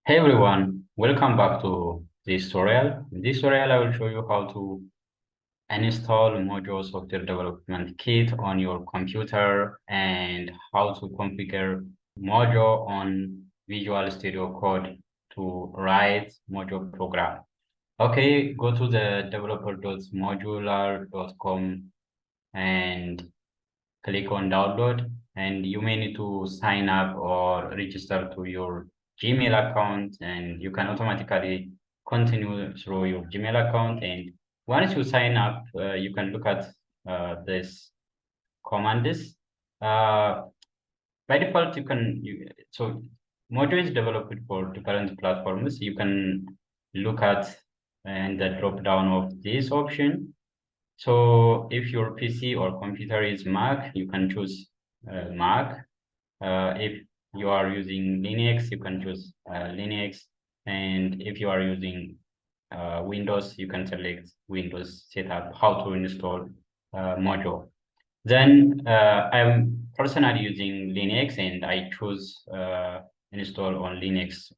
Hey everyone, welcome back to this tutorial. In this tutorial, I will show you how to install Mojo Software Development Kit on your computer and how to configure Mojo on Visual Studio Code to write Mojo program. Okay, go to the developer.modular.com and click on download, and you may need to sign up or register to your Gmail account, and you can automatically continue through your Gmail account. And once you sign up, you can look at this commands. Uh, by default, so Mojo is developed for different platforms. You can look at and the drop down of this option. So if your PC or computer is Mac, you can choose Mac. If you are using Linux, you can choose Linux. And if you are using Windows, you can select Windows setup, how to install Mojo. Then I'm personally using Linux, and I choose install on Linux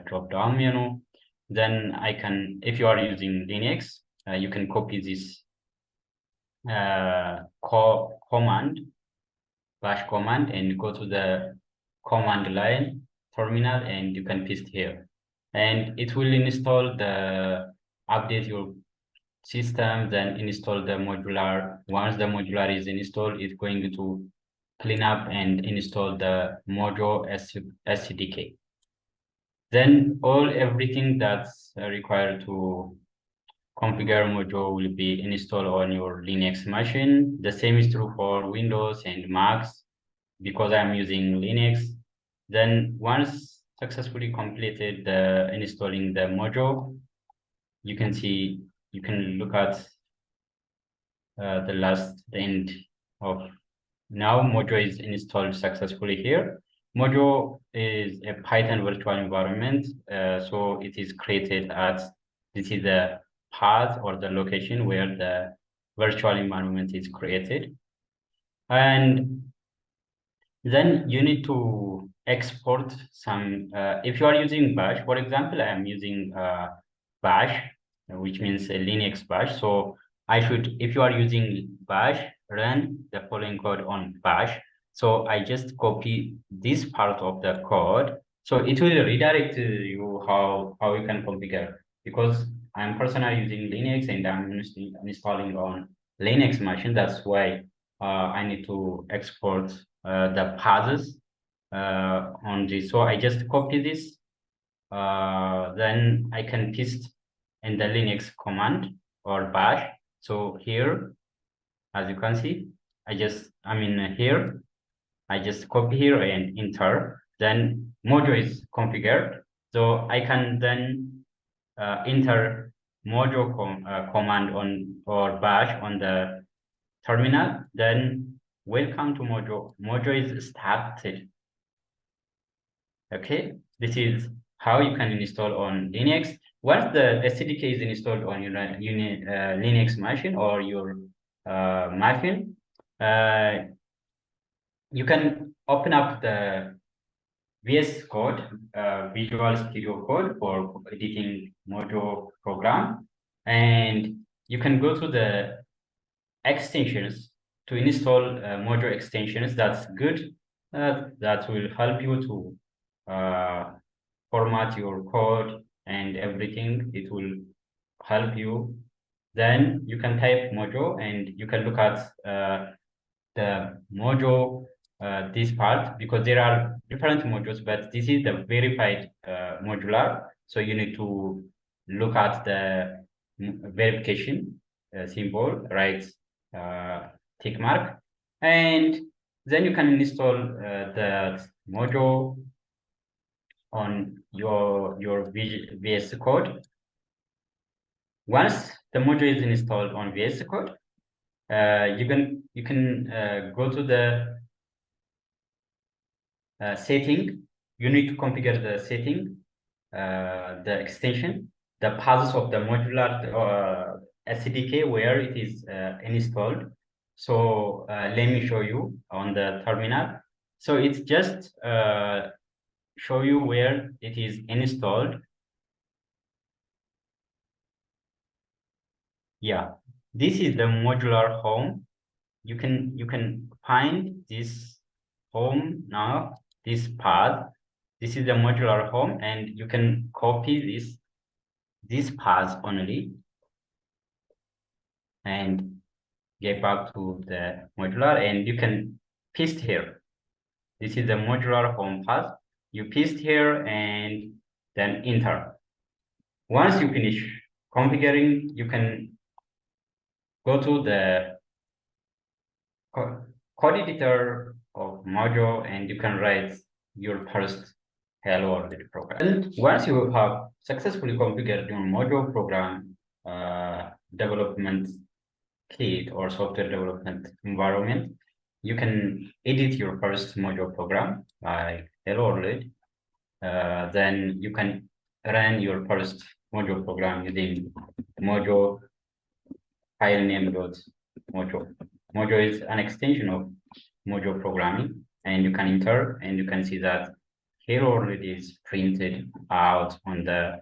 drop-down menu. Then I can, if you are using Linux, you can copy this command bash command and go to the command line terminal, and you can paste here, and it will install the update your system, then install the modular. Once the modular is installed, it's going to clean up and install the Mojo SDK. Then everything that's required to configure Mojo will be installed on your Linux machine. The same is true for Windows and Macs because I'm using Linux. Then once successfully completed installing the Mojo, you can see, you can look at the end of now Mojo is installed successfully here. Mojo is a Python virtual environment. So it is created this is the path or the location where the virtual environment is created. And then you need to export some, if you are using Bash, for example, I am using Bash, which means a Linux Bash. So if you are using Bash, run the following code on Bash. So I just copy this part of the code. So it will redirect you how you can configure, because I'm personally using Linux and I'm installing on Linux machine. That's why I need to export the paths on this. So I just copy this. Then I can paste in the Linux command or bash. So here, as you can see, here, I just copy here and enter. Then Mojo is configured. So I can then enter Mojo command on or bash on the terminal. Then welcome to Mojo. Mojo is started. Okay, this is how you can install on Linux. Once the SDK is installed on your Linux machine or your machine, you can open up the VS Code, Visual Studio Code for editing Mojo program, and you can go to the extensions to install Mojo extensions. That's good. That will help you to format your code and everything. It will help you. Then you can type Mojo and you can look at the Mojo, this part, because there are different modules, but this is the verified modular. So you need to look at the verification symbol, right? Tick mark, and then you can install the Mojo on your VS Code. Once the Mojo is installed on VS Code, you can go to the setting. You need to configure the setting, the extension, the paths of the modular SDK where it is installed. So let me show you on the terminal. So it's just show you where it is installed. Yeah, this is the modular home. You can find this home now, this path. This is the modular home, and you can copy this path only and get back to the modular, and you can paste here. This is the modular home path. You paste here and then enter. Once you finish configuring, you can go to the code editor of Mojo, and you can write your first hello world program. And once you have successfully configured your Mojo program development kit or software development environment, you can edit your first Mojo program like hello world. Then you can run your first Mojo program using Mojo file name dot Mojo. Mojo is an extension of Mojo Programming, and you can enter and you can see that here already is printed out on the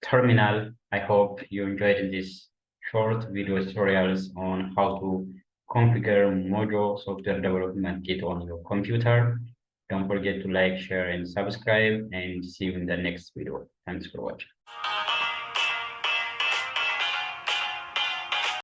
terminal. I hope you enjoyed this short video tutorials on how to configure Mojo software development kit on your computer. Don't forget to like, share, and subscribe, and see you in the next video. Thanks for watching.